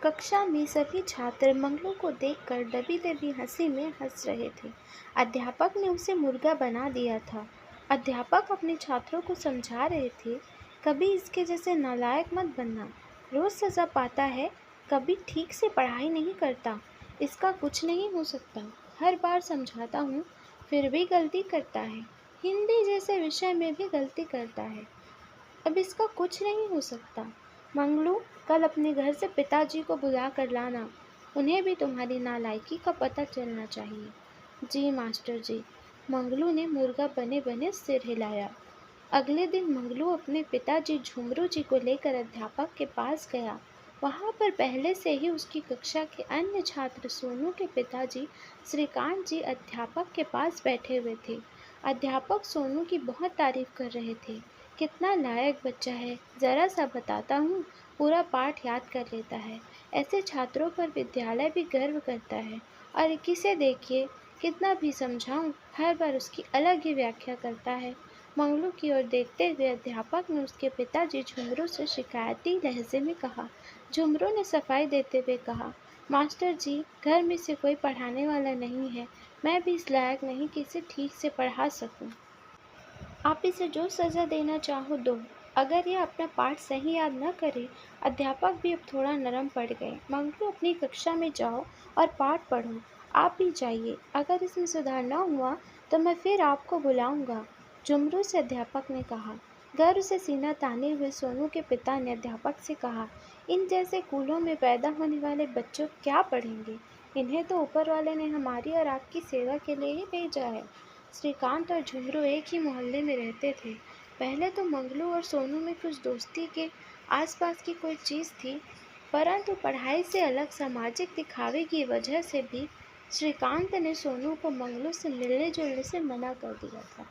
कक्षा में सभी छात्र मंगलू को देखकर दबी दबी हंसी में हंस रहे थे। अध्यापक ने उसे मुर्गा बना दिया था। अध्यापक अपने छात्रों को समझा रहे थे, कभी इसके जैसे नालायक मत बनना। रोज सजा पाता है, कभी ठीक से पढ़ाई नहीं करता। इसका कुछ नहीं हो सकता। हर बार समझाता हूँ, फिर भी गलती करता है। हिंदी जैसे विषय में भी गलती करता है। अब इसका कुछ नहीं हो सकता। मंगलू, कल अपने घर से पिताजी को बुला कर लाना। उन्हें भी तुम्हारी नालायकी का पता चलना चाहिए। जी मास्टर जी। मंगलू ने मुर्गा बने बने सिर हिलाया। अगले दिन मंगलू अपने पिताजी झुमरू जी को लेकर अध्यापक के पास गया। वहाँ पर पहले से ही उसकी कक्षा के अन्य छात्र सोनू के पिताजी श्रीकांत जी अध्यापक के पास बैठे हुए थे। अध्यापक सोनू की बहुत तारीफ कर रहे थे। कितना लायक बच्चा है, ज़रा सा बताता हूँ, पूरा पाठ याद कर लेता है। ऐसे छात्रों पर विद्यालय भी गर्व करता है। और किसे देखिए, कितना भी समझाऊं, हर बार उसकी अलग ही व्याख्या करता है। मंगलू की ओर देखते हुए अध्यापक ने उसके पिताजी झुमरू से शिकायती लहजे में कहा। झुमरू ने सफाई देते हुए कहा, मास्टर जी, घर में से कोई पढ़ाने वाला नहीं है। मैं भी इस लायक नहीं कि इसे ठीक से पढ़ा सकूं। आप इसे जो सज़ा देना चाहो दो। अगर यह अपना पाठ सही याद न करे। अध्यापक भी अब थोड़ा नरम पड़ गए। मंगलू, अपनी कक्षा में जाओ और पाठ पढ़ो। आप भी जाइए। अगर इसमें सुधार न हुआ तो मैं फिर आपको बुलाऊंगा। झुमरू से अध्यापक ने कहा। गर्व से सीना ताने हुए सोनू के पिता ने अध्यापक से कहा, इन जैसे कूलों में पैदा होने वाले बच्चों क्या पढ़ेंगे। इन्हें तो ऊपर वाले ने हमारी और आपकी सेवा के लिए ही भेजा है। श्रीकांत और झुमरू एक ही मोहल्ले में रहते थे। पहले तो मंगलू और सोनू में कुछ दोस्ती के आसपास की कोई चीज़ थी, परंतु पढ़ाई से अलग सामाजिक दिखावे की वजह से भी श्रीकांत ने सोनू को मंगलू से मिलने जुलने से मना कर दिया था।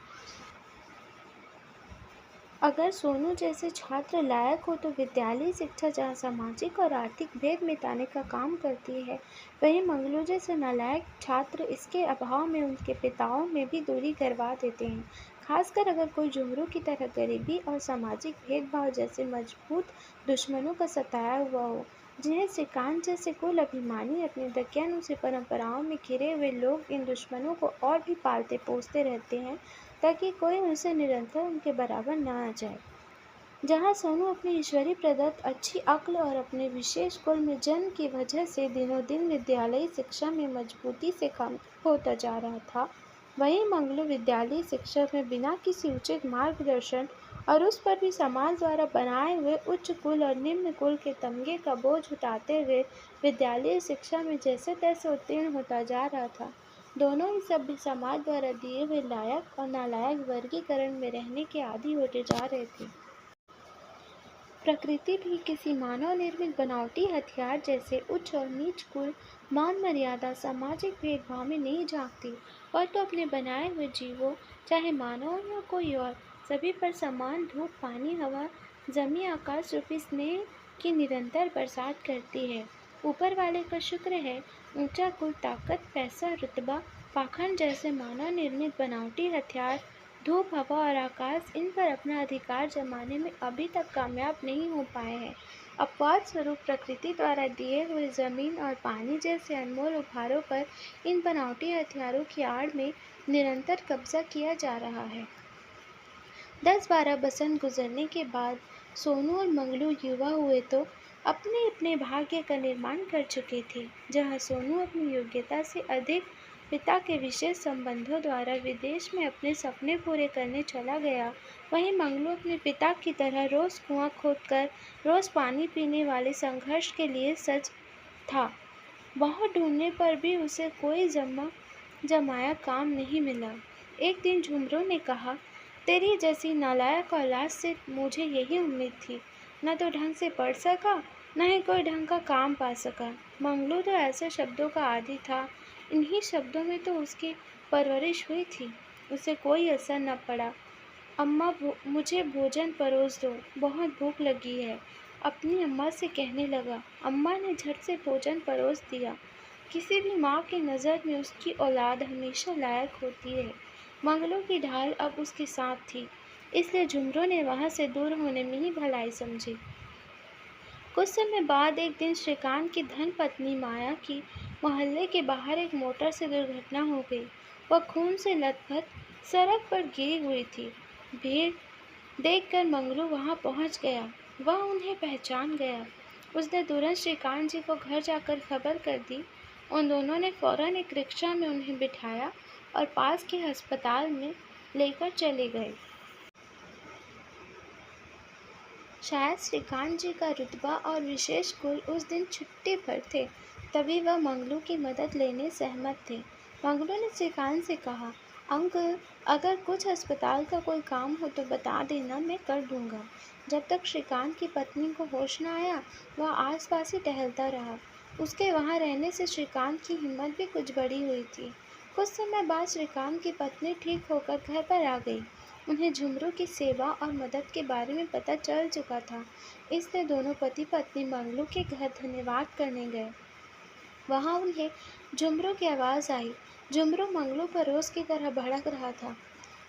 अगर सोनू जैसे छात्र लायक हो तो विद्यालय शिक्षा जहाँ सामाजिक और आर्थिक भेद मिटाने का काम करती है, वहीं मंगलू जैसे नालायक छात्र इसके अभाव में उनके पिताओं में भी दूरी करवा देते हैं। खासकर अगर कोई झुमरू की तरह गरीबी और सामाजिक भेदभाव जैसे मजबूत दुश्मनों का सताया हुआ हो, जिन्हें श्रीकांत जैसे कुल अभिमानी अपने दकियानुसी परंपराओं में घिरे हुए लोग इन दुश्मनों को और भी पालते पोसते रहते हैं ताकि कोई उनसे निरंतर उनके बराबर न आ जाए। जहाँ सोनू अपनी ईश्वरी प्रदत्त अच्छी अक्ल और अपने विशेष कुल में जन्म की वजह से दिनों दिन विद्यालयी शिक्षा में मजबूती से कम होता जा रहा था, वहीं मंगलू विद्यालयी शिक्षा में बिना किसी उचित मार्गदर्शन और उस पर भी समाज द्वारा बनाए हुए उच्च कुल और निम्न कुल के तमगे का बोझ उठाते हुए विद्यालयी शिक्षा में जैसे तैसे उत्तीर्ण होता जा रहा था। दोनों ही सभ्य समाज द्वारा दिए हुए लायक और नालायक वर्गीकरण में रहने के आदी होते जा रहे थे। प्रकृति भी किसी मानव निर्मित बनावटी हथियार जैसे उच्च और नीच कुल, मान मर्यादा, सामाजिक भेदभाव में नहीं झांकती, पर तो अपने बनाए हुए जीवों, चाहे मानव या कोई और, सभी पर समान धूप, पानी, हवा, जमी, आकाश रूपी स्नेह की निरंतर बरसात करती है। ऊपर वाले का शुक्र है, ऊंचा कुल, ताकत, पैसा, रुतबा, पाखंड जैसे मानव निर्मित बनावटी हथियार, धूप, हवा और आकाश, इन पर अपना अधिकार जमाने में अभी तक कामयाब नहीं हो पाए हैं। अपवाद स्वरूप प्रकृति द्वारा दिए हुए जमीन और पानी जैसे अनमोल उपहारों पर इन बनावटी हथियारों की आड़ में निरंतर कब्जा किया जा रहा है। 10-12 बसंत गुजरने के बाद सोनू और मंगलू युवा हुए तो अपने अपने भाग्य का निर्माण कर चुके थे। जहाँ सोनू अपनी योग्यता से अधिक पिता के विशेष संबंधों द्वारा विदेश में अपने सपने पूरे करने चला गया, वहीं मंगलू अपने पिता की तरह रोज़ कुआं खोदकर रोज़ पानी पीने वाले संघर्ष के लिए सज था। बहुत ढूंढने पर भी उसे कोई जमाया काम नहीं मिला। एक दिन झुमरू ने कहा, तेरी जैसी नालायक औलाद से मुझे यही उम्मीद थी। न तो ढंग से पढ़ सका, न ही कोई ढंग का काम पा सका। मंगलू तो ऐसे शब्दों का आदी था। इन्हीं शब्दों में तो उसकी परवरिश हुई थी। उसे कोई असर न पड़ा। अम्मा, मुझे भोजन परोस दो, बहुत भूख लगी है, अपनी अम्मा से कहने लगा। अम्मा ने झट से भोजन परोस दिया। किसी भी माँ की नज़र में उसकी औलाद हमेशा लायक होती है। मंगलू की ढाल अब उसके साथ थी, इसलिए झुमरू ने वहाँ से दूर होने में ही भलाई समझी। कुछ समय बाद एक दिन श्रीकांत की धर्मपत्नी माया की मोहल्ले के बाहर एक मोटर से दुर्घटना हो गई। वह खून से लथपथ सड़क पर गिरी हुई थी। भीड़ देखकर मंगलू वहां पहुंच गया। वह उन्हें पहचान गया। उसने तुरंत श्रीकांत जी को घर जाकर खबर कर दी। उन दोनों ने फौरन एक रिक्शा में उन्हें बिठाया और पास के अस्पताल में लेकर चले गए। शायद श्रीकांत जी का रुतबा और विशेष गुण उस दिन छुट्टी पर थे, तभी वह मंगलू की मदद लेने सहमत थे। मंगलू ने श्रीकांत से कहा, अंकल, अगर कुछ अस्पताल का कोई काम हो तो बता देना, मैं कर दूंगा। जब तक श्रीकांत की पत्नी को होश न आया, वह आसपास ही टहलता रहा। उसके वहां रहने से श्रीकांत की हिम्मत भी कुछ बढ़ी हुई थी। कुछ समय बाद श्रीकांत की पत्नी ठीक होकर घर पर आ गई। उन्हें झुमरू की सेवा और मदद के बारे में पता चल चुका था, इसलिए दोनों पति पत्नी मंगलू के घर धन्यवाद करने गए। वहां उन्हें झुमरू की आवाज़ आई। झुमरू मंगलू पर रोज़ की तरह भड़क रहा था।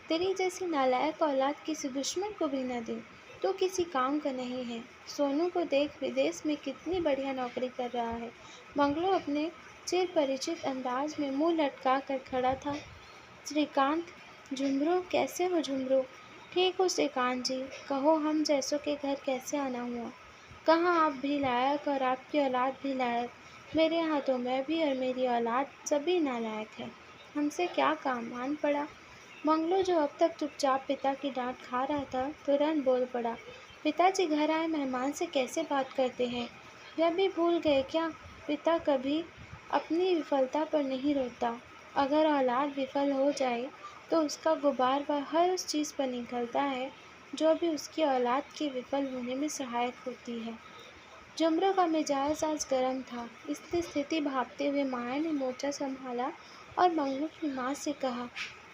तेरी जैसी नालायक औलाद किसी दुश्मन को भी न दे, तो किसी काम का नहीं है। सोनू को देख, विदेश में कितनी बढ़िया नौकरी कर रहा है। मंगलू अपने चिर परिचित अंदाज में मुंह लटका कर खड़ा था। श्रीकांत, झुमरू, कैसे हो झुमरू? ठीक हो श्रीकांत जी, कहो हम जैसों के घर कैसे आना हुआ? कहाँ आप भी लायक और आपकी औलाद भी लायक। मेरे यहाँ तो मैं भी और मेरी औलाद सभी नालायक है। हमसे क्या काम आन पड़ा। मंगलू, जो अब तक चुपचाप पिता की डांट खा रहा था, तुरंत बोल पड़ा। पिताजी घर आए मेहमान से कैसे बात करते हैं, यह भी भूल गए क्या? पिता कभी अपनी विफलता पर नहीं रोता। अगर औलाद विफल हो जाए तो उसका गुबार वह हर उस चीज़ पर निकलता है जो भी उसकी औलाद के विफल होने में सहायक होती है। झुमरू का मिजाज आज गर्म था, इसलिए स्थिति भांपते हुए माया ने मोर्चा संभाला और मंगलू की माँ से कहा,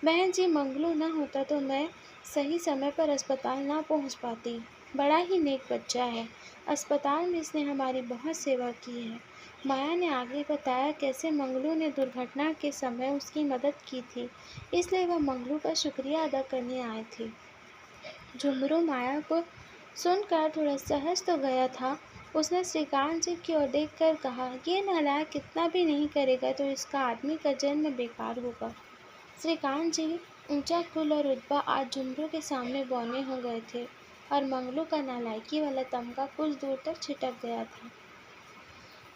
बहन जी, मंगलू न होता तो मैं सही समय पर अस्पताल ना पहुँच पाती। बड़ा ही नेक बच्चा है। अस्पताल में इसने हमारी बहुत सेवा की है। माया ने आगे बताया कैसे मंगलू ने दुर्घटना के समय उसकी मदद की थी, इसलिए वह मंगलू का शुक्रिया अदा करने आए थे। झुमरू माया को सुनकर थोड़ा सहज तो गया था। उसने श्रीकांत जी की ओर देखकर कहा, ये नालायक कितना भी नहीं करेगा तो इसका आदमी का जन्म बेकार होगा। श्रीकांत जी ऊंचा कुल और रुतबा आज झुमरू के सामने बौने हो गए थे और मंगलू का नालायकी वाला तमगा कुछ दूर तक छिटक गया था।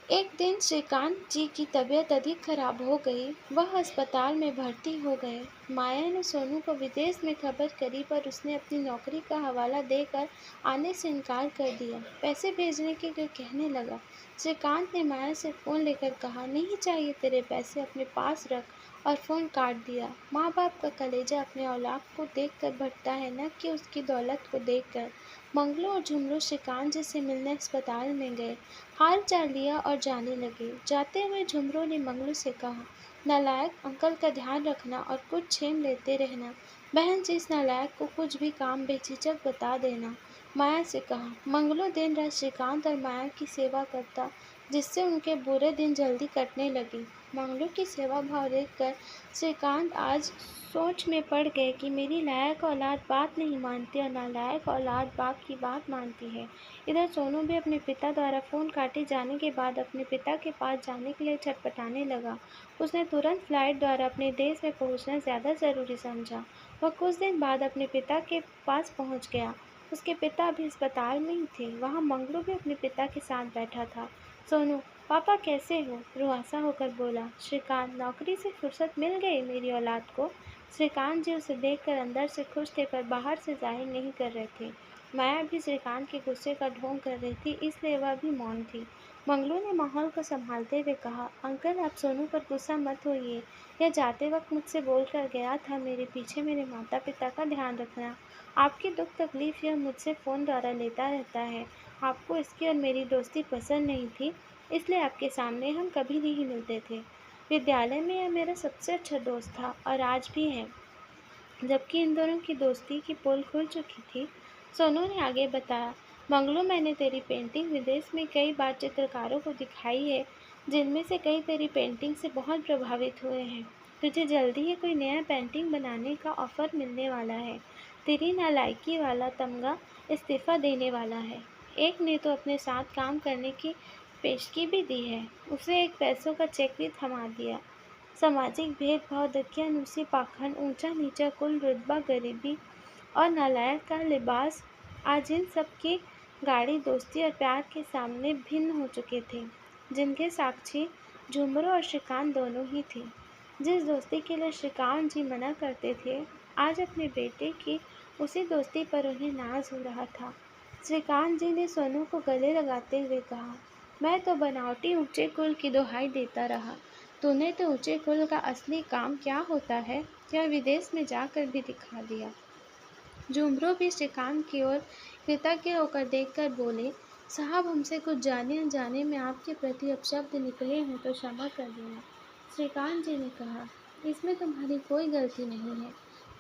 एक दिन श्रीकांत जी की तबीयत अधिक खराब हो गई। वह अस्पताल में भर्ती हो गए। माया ने सोनू को विदेश में खबर करी, पर उसने अपनी नौकरी का हवाला देकर आने से इनकार कर दिया। पैसे भेजने के लिए कहने लगा। श्रीकांत ने माया से फ़ोन लेकर कहा, नहीं चाहिए तेरे पैसे, अपने पास रख, और फ़ोन काट दिया। माँ बाप का कलेजा अपने औलाद को देखकर बढ़ता है, न कि उसकी दौलत को देखकर। मंगलू और झुमरू श्रीकांत जी से मिलने अस्पताल में गए। हाल चाल लिया और जाने लगे। जाते हुए झुमरू ने मंगलू से कहा, नालायक, अंकल का ध्यान रखना और कुछ छीन लेते रहना। बहन जी, इस नालायक को कुछ भी काम बेझिझक बता देना। माया से कहा। मंगलू दिन रात श्रीकांत और माया की सेवा करता, जिससे उनके बुरे दिन जल्दी कटने लगे। मंगलू की सेवा भाव देखकर श्रीकांत आज सोच में पड़ गए कि मेरी लायक औलाद बात नहीं मानती और नालायक औलाद बाप की बात मानती है। इधर सोनू भी अपने पिता द्वारा फ़ोन काटे जाने के बाद अपने पिता के पास जाने के लिए छटपटाने लगा। उसने तुरंत फ्लाइट द्वारा अपने देश में पहुंचना ज़्यादा ज़रूरी समझा। वह कुछ दिन बाद अपने पिता के पास पहुंच गया। उसके पिता भी अस्पताल में ही थे। वहाँ मंगलू भी अपने पिता के साथ बैठा था। सोनू, पापा कैसे हो? रुआसा होकर बोला। श्रीकांत, नौकरी से फुर्सत मिल गई मेरी औलाद को। श्रीकांत जी उसे देखकर अंदर से खुश थे, पर बाहर से जाहिर नहीं कर रहे थे। माया भी श्रीकांत के गुस्से का ढोंग कर रही थी, इसलिए वह भी मौन थी। मंगलू ने माहौल को संभालते हुए कहा, अंकल, आप सोनू पर गुस्सा मत होइए। यह जाते वक्त मुझसे बोल कर गया था, मेरे पीछे मेरे माता पिता का ध्यान रखना। आपकी दुख तकलीफ यह मुझसे फ़ोन द्वारा लेता रहता है। आपको इसकी और मेरी दोस्ती पसंद नहीं थी, इसलिए आपके सामने हम कभी नहीं मिलते थे। विद्यालय में यह मेरा सबसे अच्छा दोस्त था और आज भी है, जबकि इन दोनों की दोस्ती की पोल खुल चुकी थी। सोनू ने आगे बताया, मंगलू, मैंने तेरी पेंटिंग विदेश में कई बार चित्रकारों को दिखाई है, जिनमें से कई तेरी पेंटिंग से बहुत प्रभावित हुए हैं। तुझे जल्दी ही कोई नया पेंटिंग बनाने का ऑफ़र मिलने वाला है। तेरी नालायकी वाला तमगा इस्तीफ़ा देने वाला है। एक ने तो अपने साथ काम करने की पेशगी भी दी है। उसे एक पैसों का चेक भी थमा दिया। सामाजिक भेदभाव, दकियानूसी, पाखंड, ऊंचा नीचा, कुल रुतबा, गरीबी और नालायक का लिबास आज इन सब की गाढ़ी दोस्ती और प्यार के सामने भिन्न हो चुके थे, जिनके साक्षी झुमरू और श्रीकांत दोनों ही थे। जिस दोस्ती के लिए श्रीकांत जी मना करते थे, आज अपने बेटे की उसी दोस्ती पर उन्हें नाज हो रहा था। श्रीकांत जी ने सोनू को गले लगाते हुए कहा, मैं तो बनावटी ऊंचे कुल की दुहाई देता रहा। तूने तो ऊंचे कुल का असली काम क्या होता है, यह विदेश में जाकर भी दिखा दिया। झुमरू भी श्रीकांत की ओर कृतज्ञ होकर देखकर बोले, साहब हमसे कुछ जाने अनजाने में आपके प्रति अपशब्द निकले हों तो क्षमा कर देना। श्रीकांत जी ने कहा, इसमें तुम्हारी कोई गलती नहीं है।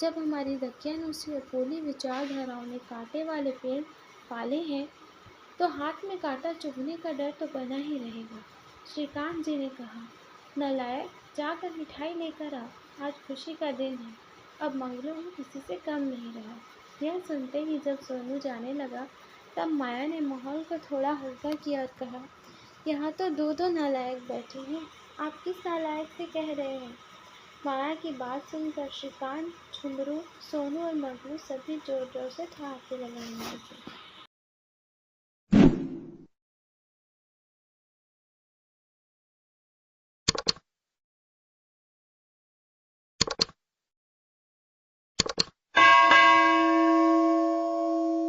जब हमारी दकियानूसी और पोली विचारधाराओं ने कांटे वाले पेड़ पाले हैं, तो हाथ में कांटा चुभने का डर तो बना ही रहेगा। श्रीकांत जी ने कहा, नालायक, जाकर मिठाई लेकर आ, आज खुशी का दिन है। अब मंगलू भी किसी से कम नहीं रहा। यह सुनते ही जब सोनू जाने लगा, तब माया ने माहौल को थोड़ा हल्का किया और कहा, यहाँ तो दो नालायक बैठे हैं, आप किस नालायक से कह रहे हैं? माया की बात सुनकर श्रीकांत, झुमरू, सोनू और मंगलू सभी जोर जोर से ठहाके लगाने लगे।